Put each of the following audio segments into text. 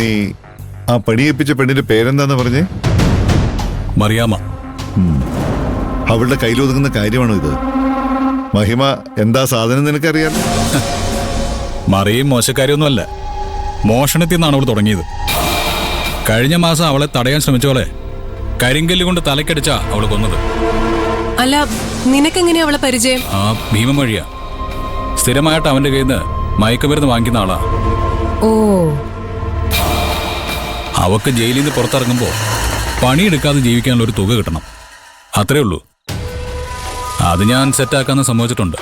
ഇനി ആ പണിയേപ്പിച്ച പെണ്ണിന്റെ പേരെന്താന്ന് പറഞ്ഞേ? മറിയാമ്മ. അവളുടെ കയ്യിലൊതുങ്ങുന്ന കാര്യമാണോ ഇത്? മഹിമ എന്താ സാധനം നിനക്കറിയാം? മറിയും മോശക്കാരിയൊന്നുമല്ല. മോഷണത്തിൽ നിന്നാണ് അവൾ തുടങ്ങിയത്. കഴിഞ്ഞ മാസം അവളെ തടയാൻ ശ്രമിച്ചവളെ കരിങ്കല്ല് കൊണ്ട് തലക്കടിച്ച അവള് കൊന്നത്. അല്ല, നിനക്കെങ്ങനെയാ അവളെ പരിചയം? ആ ഭീമൻ വഴിയാ. സ്ഥിരമായിട്ട് അവന്റെ കയ്യിൽ നിന്ന് മയക്കുമരുന്ന് വാങ്ങിക്കുന്ന ആളാ. ഓ. അവക്ക് ജയിലിൽ നിന്ന് പുറത്തിറങ്ങുമ്പോ പണിയെടുക്കാതെ ജീവിക്കാനുള്ള ഒരു തുക കിട്ടണം. അത്രേ ഉള്ളൂ. അത് ഞാൻ സെറ്റാക്കാന്ന് സമ്മതിച്ചിട്ടുണ്ട്.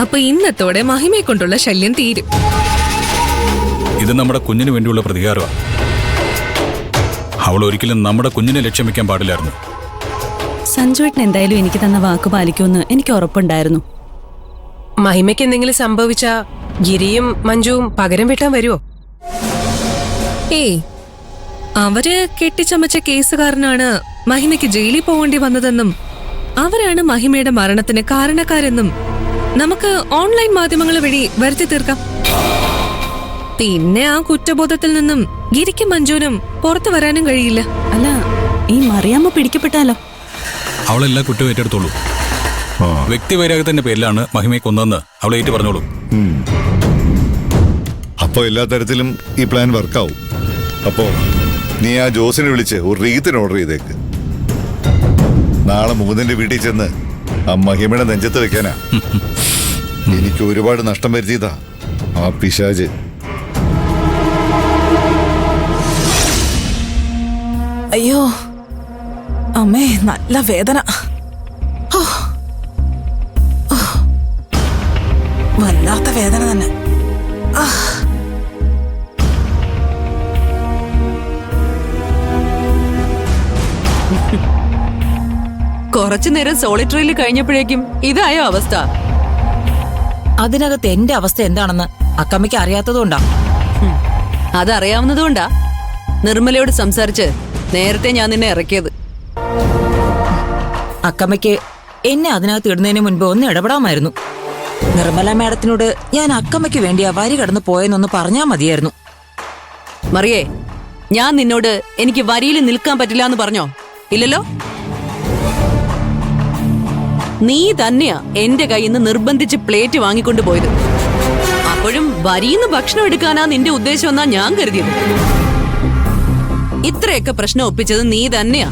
അപ്പൊ ഇന്നത്തോടെ മഹിമയെ കൊണ്ടുള്ള ശല്യം തീരും. ഇത് നമ്മുടെ കുഞ്ഞിന് വേണ്ടിയുള്ള പ്രതികാരമാണ്. അവൾ ഒരിക്കലും നമ്മുടെ കുഞ്ഞിനെ ലക്ഷ്യം വെക്കാൻ പാടില്ലായിരുന്നു. സഞ്ജുവേട്ടൻ എന്തായാലും എനിക്ക് തന്ന വാക്ക് പാലിക്കുമെന്ന് എനിക്ക് ഉറപ്പുണ്ടായിരുന്നു. മഹിമയ്ക്ക് എന്തെങ്കിലും സംഭവിച്ചാ ഗിരിയും മഞ്ജുവും പകരം വീട്ടാൻ വരുമോ? ഏയ്, അവര് കെട്ടിച്ചമച്ച കേസുകാരനാണ് മഹിമയ്ക്ക് ജയിലിൽ പോകേണ്ടി വന്നതെന്നും അവരാണ് മഹിമയുടെ മരണത്തിന് കാരണക്കാരെന്നും നമുക്ക് ഓൺലൈൻ മാധ്യമങ്ങൾ വഴി വരുത്തി തീർക്കാം. പിന്നെ ആ കുറ്റബോധത്തിൽ നിന്നും ഗിരിക്കും മഞ്ജുവിനും പുറത്തു വരാനും കഴിയില്ല. അല്ല, ഈ മറിയാമ്മ പിടിക്കപ്പെട്ടാലോ? അവളെല്ലാം കുറ്റം ഏറ്റെടുത്തോളൂ. വ്യക്തിവൈരാഗ്യത്തിന്റെ പേരിലാണ് മഹിമയെ കൊന്നതെന്ന് അവൾ ഏറ്റു പറഞ്ഞോളൂ. അപ്പോ എല്ലാ തരത്തിലും ഈ പ്ലാൻ വർക്കാവും. അപ്പോ നീ ആ ജോസിനെ വിളിച്ച് ഒരു റീത്തിന് ഓർഡർ ചെയ്തേക്ക്. നാളെ മുകുന്ദന്റെ വീട്ടിൽ ചെന്ന് ആ മഹിമയുടെ നെഞ്ചത്ത് വെക്കാനാ. എനിക്ക് ഒരുപാട് നഷ്ടം വരുത്തിയതാ ആ പിശാച്. അയ്യോ അമ്മേ, നല്ല വേദന. വല്ലാത്ത വേദന തന്നെ. കുറച്ചു നേരം സോളിറ്ററിയിൽ കഴിഞ്ഞപ്പോഴേക്കും ഇതായോ അവസ്ഥ? അതിനകത്ത് എന്റെ അവസ്ഥ എന്താണെന്ന് അക്കമ്മയ്ക്ക് അറിയാത്തതുകൊണ്ടാ. അതറിയാവുന്നതുകൊണ്ടാ നിർമ്മലയോട് സംസാരിച്ച് നേരത്തെ ഞാൻ നിന്നെ ഇറക്കിയത്. അക്കമ്മയ്ക്ക് എന്നെ അതിനകത്ത് ഇടുന്നതിന് മുൻപ് ഒന്ന് ഇടപെടാമായിരുന്നു. നിർമ്മല മാഡത്തിനോട് ഞാൻ അക്കമ്മയ്ക്ക് വേണ്ടി ആ വരി കടന്നു പോയെന്നൊന്ന് പറഞ്ഞാൽ മതിയായിരുന്നു. മറിയേ, ഞാൻ നിന്നോട് എനിക്ക് വരിയിൽ നിൽക്കാൻ പറ്റില്ല എന്ന് പറഞ്ഞോ? ഇല്ലല്ലോ. നീ തന്നെയാ എന്റെ കയ്യിൽ നിന്ന് നിർബന്ധിച്ച് പ്ലേറ്റ് വാങ്ങിക്കൊണ്ട് പോയത്. അപ്പോഴും വരിയിന്ന് ഭക്ഷണം എടുക്കാനാ നിന്റെ ഉദ്ദേശം എന്നാ ഞാൻ കരുതിയത്. ഇത്രയൊക്കെ പ്രശ്നം ഒപ്പിച്ചത് നീ തന്നെയാ.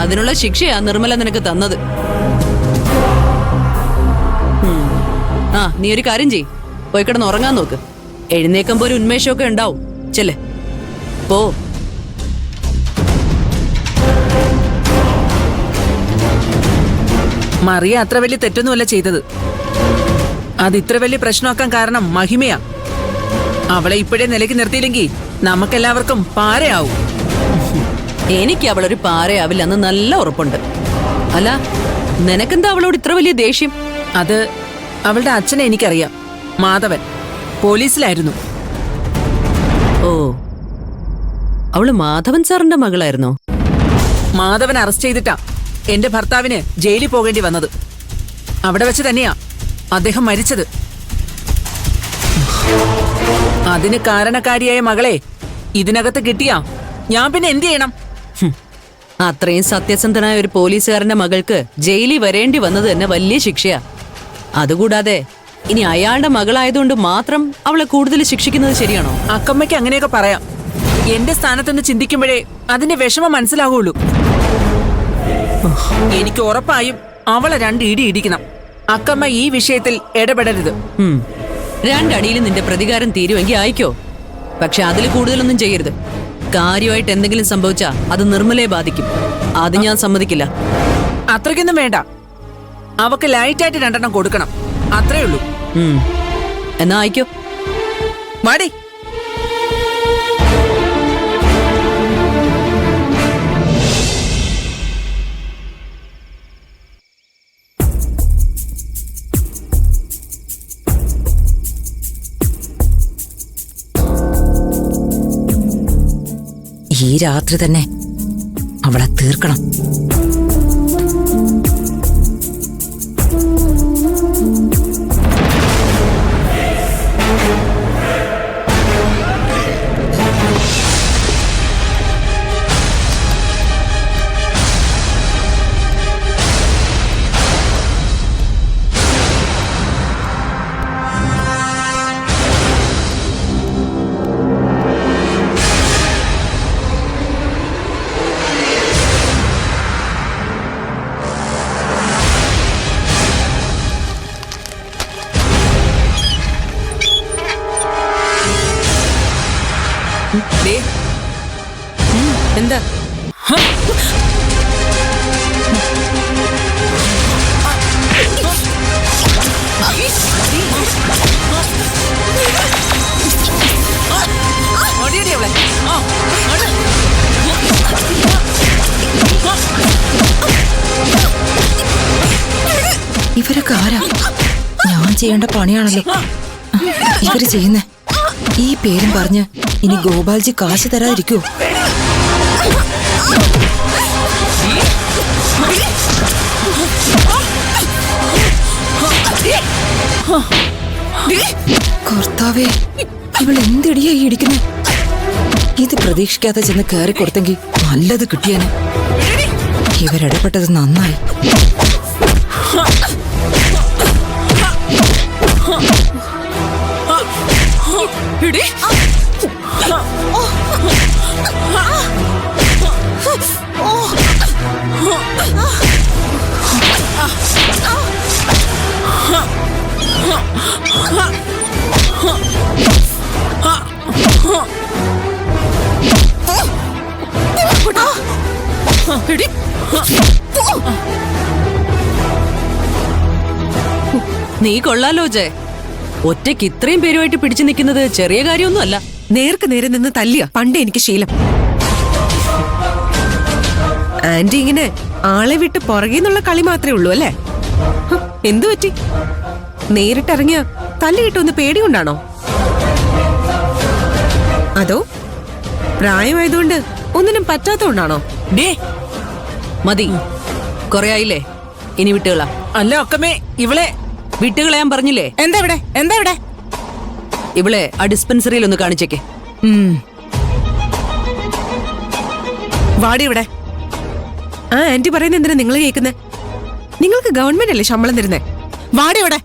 അതിനുള്ള ശിക്ഷയാ നിർമ്മല നിനക്ക് തന്നത്. ആ, നീ ഒരു കാര്യം ചെയ്, പോയി കിടന്ന് ഉറങ്ങാൻ നോക്ക്. എഴുന്നേക്കുമ്പോ ഒരു ഉന്മേഷമൊക്കെ ഉണ്ടാവും. ചെല്ലേ, പോ. മറിയ അത്ര വലിയ തെറ്റൊന്നുമല്ല ചെയ്തത്. അത് ഇത്ര വലിയ പ്രശ്നമാക്കാൻ കാരണം മഹിമയാ. അവളെ ഇപ്പോഴേ നിലയ്ക്ക് നിർത്തിയില്ലെങ്കിൽ നമുക്കെല്ലാവർക്കും പാരയാവും. എനിക്ക് അവളൊരു പാരയാവില്ല എന്ന് നല്ല ഉറപ്പുണ്ട്. അല്ല, നിനക്കെന്താ അവളോട് ഇത്ര വലിയ ദേഷ്യം? അത് അവളുടെ അച്ഛനെ എനിക്കറിയാം. മാധവൻ പോലീസിലായിരുന്നു. ഓ, അവള് മാധവൻ സാറിന്റെ മകളായിരുന്നോ? മാധവൻ അറസ്റ്റ് ചെയ്തിട്ടാ എന്റെ ഭർത്താവിന് ജയിലിൽ പോകേണ്ടി വന്നത്. അവിടെ വെച്ച് തന്നെയാ അദ്ദേഹം മരിച്ചത്. അതിന് കാരണക്കാരിയായ മകളെ ഇതിനകത്ത് കിട്ടിയാ ഞാൻ പിന്നെ എന്ത് ചെയ്യണം? അത്രയും സത്യസന്ധനായ ഒരു പോലീസുകാരന്റെ മകൾക്ക് ജയിലിൽ വരേണ്ടി വന്നത് തന്നെ വലിയ ശിക്ഷയാ. അതുകൂടാതെ ഇനി അയാളുടെ മകളായതുകൊണ്ട് മാത്രം അവളെ കൂടുതൽ ശിക്ഷിക്കുന്നത് ശരിയാണോ? അക്കമ്മയ്ക്ക് അങ്ങനെയൊക്കെ പറയാം. എന്റെ സ്ഥാനത്തുനിന്ന് ചിന്തിക്കുമ്പോഴേ അതിന്റെ വിഷമം മനസ്സിലാവുള്ളൂ. എനിക്ക് ഉറപ്പായും അവളെ 2 ഇടി ഇടിക്കണം. അക്കമ്മ ഈ വിഷയത്തിൽ ഇടപെടരുത്. രണ്ടടിയിലും നിന്റെ പ്രതികാരം തീരുമെങ്കിൽ ആയിക്കോ. പക്ഷെ അതിൽ കൂടുതലൊന്നും ചെയ്യരുത്. കാര്യമായിട്ട് എന്തെങ്കിലും സംഭവിച്ചാ അത് നിർമ്മലയെ ബാധിക്കും. അത് ഞാൻ സമ്മതിക്കില്ല. അത്രയ്ക്കൊന്നും വേണ്ട. അവക്ക് ലൈറ്റായിട്ട് 2 കൊടുക്കണം. അത്രേ ഉള്ളൂ. എന്നാ ആയിക്കോ. വാടി. ഈ രാത്രി തന്നെ അവളെ തീർക്കണം. ഓടിയടി അവളെ. ആ, ഓട്. ഇവരൊക്കെ ആരാ? ഞാൻ ചെയ്യേണ്ട പണിയാണല്ലോ ഇവര് ചെയ്യുന്നേ. ഈ പേരും പറഞ്ഞ് ഇനി ഗോപാൽജി കാശ് തരാതിരിക്കൂ? കർത്താവേ, ഇവൾ എന്തിടിയാ ഈ ഇടിക്കുന്നേ? ഇത് പ്രതീക്ഷിക്കാതെ ചെന്ന് കയറി കൊടുത്തെങ്കിൽ നല്ലത് കിട്ടിയാന്. ഇവരിടപെട്ടത് നന്നായി. നീ കൊള്ളാലോ ജെ. ഒറ്റയ്ക്ക് ഇത്രയും പേരുമായിട്ട് പിടിച്ചു നിൽക്കുന്നത് ചെറിയ കാര്യമൊന്നും അല്ല. നേർക്ക് നേരെ നിന്ന് തല്ലിയ പണ്ട് എനിക്ക് ശീലം. ആന്റി ഇങ്ങനെ ആളെ വിട്ട് പുറകെന്നുള്ള കളി മാത്രമേ ഉള്ളൂ അല്ലേ? എന്തു പറ്റി? നേരിട്ടിറങ്ങിയ തല്ലി കിട്ടുമെന്ന് പേടികൊണ്ടാണോ? അതോ പ്രായമായതുകൊണ്ട് ഒന്നിനും പറ്റാത്തതുകൊണ്ടാണോ? ഡേ, മതി, കൊറേ ആയില്ലേ, ഇനി വിട്ടുകളാ. അല്ല ഒക്കമേ, ഇവളെ വിട്ടുകളയാൻ പറഞ്ഞില്ലേ? എന്താ ഇവിടെ? എന്താ ഇവിടെ? ഇവളെ ആ ഡിസ്പെൻസറിയിൽ ഒന്ന് കാണിച്ചേക്കെ. വാടി ഇവിടെ. ആ ആന്റി പറയുന്ന എന്തിനാ നിങ്ങൾ കേൾക്കുന്നേ? നിങ്ങൾക്ക് ഗവൺമെന്റ് അല്ലേ ശമ്പളം തരുന്നേ? വാടി ഇവിടെ.